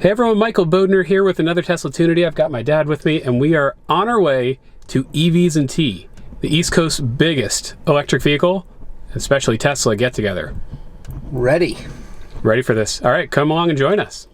Hey everyone, Michael Bodner here with another Tesla Tunity. I've got my dad with me, and we are on our way to EVs and T, the East Coast's biggest electric vehicle, especially Tesla, get-together. Ready for this. All right, come along and join us.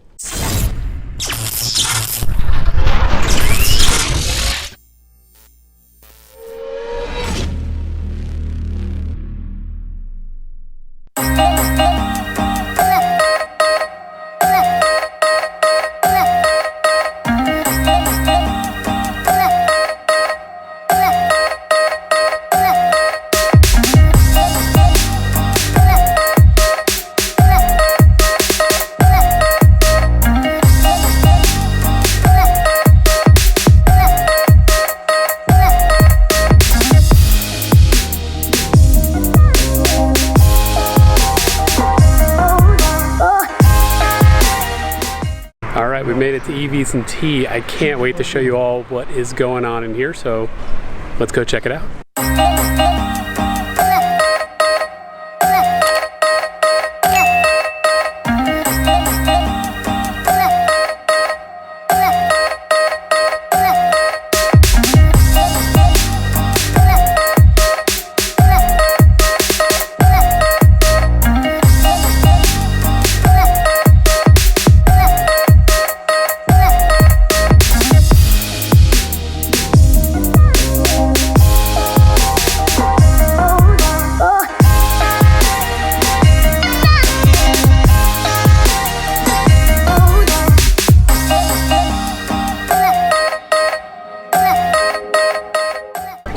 We made it to EVs and T. I can't wait to show you all what is going on in here, so let's go check it out.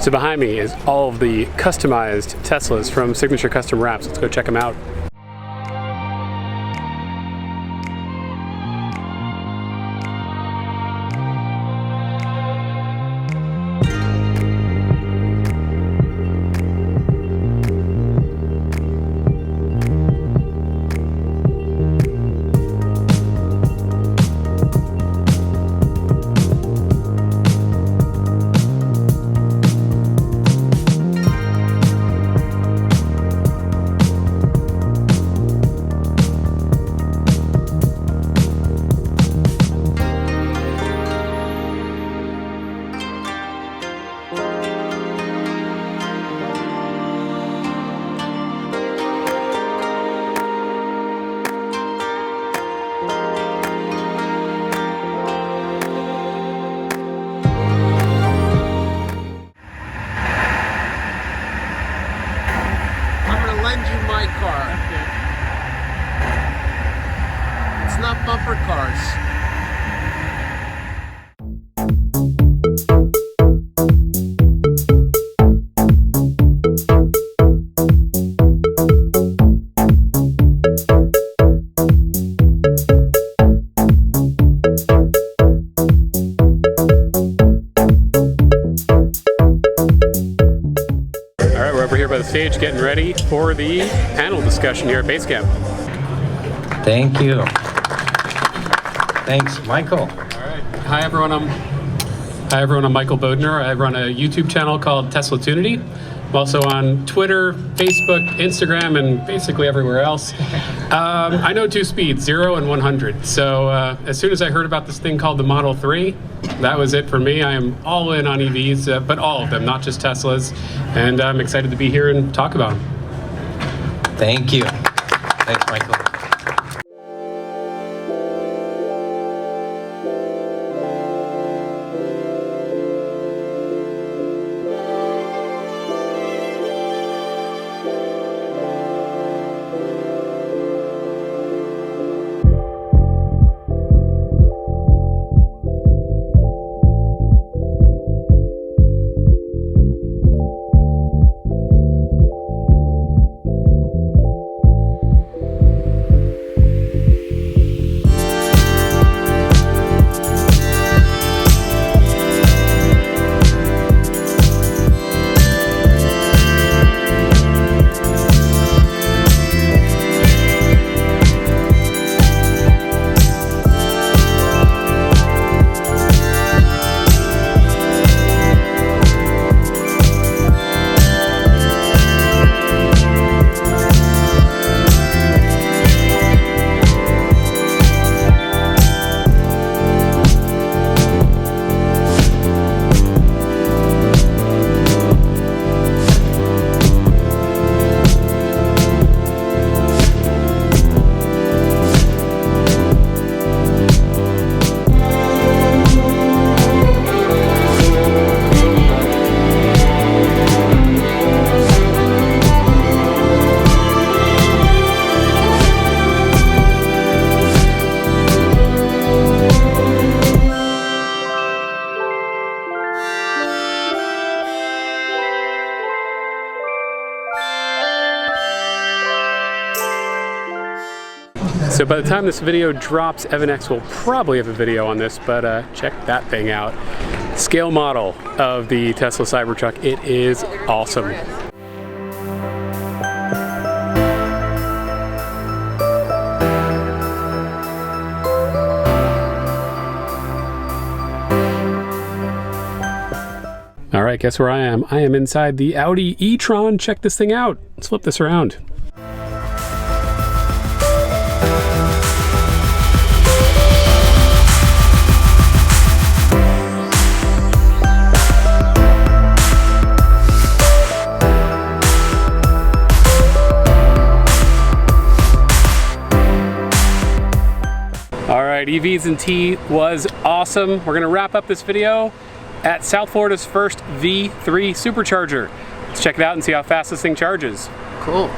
So behind me is all of the customized Teslas from Signature Custom Wraps. Let's go check them out. my car. It's not bumper cars. We're here by the stage getting ready for the panel discussion here at Basecamp. Thank you. Thanks, Michael. All right. Hi everyone, I'm Michael Bodner. I run a YouTube channel called Tesla Tunity. I'm also on Twitter, Facebook, Instagram, and basically everywhere else. I know two speeds, 0 and 100. So as soon as I heard about this thing called the Model 3, that was it for me. I am all in on EVs, but all of them, not just Teslas. And I'm excited to be here and talk about them. Thank you. Thanks, Michael. So by the time this video drops, Evan X will probably have a video on this, but check that thing out. Scale model of the Tesla Cybertruck. It is awesome. All right, guess where I am? I am inside the Audi e-tron. Check this thing out. Let's flip this around. All right, EVs and T was awesome. We're gonna wrap up this video at South Florida's first V3 supercharger. Let's check it out and see how fast this thing charges. Cool.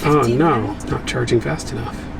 Oh no, it's not charging fast enough.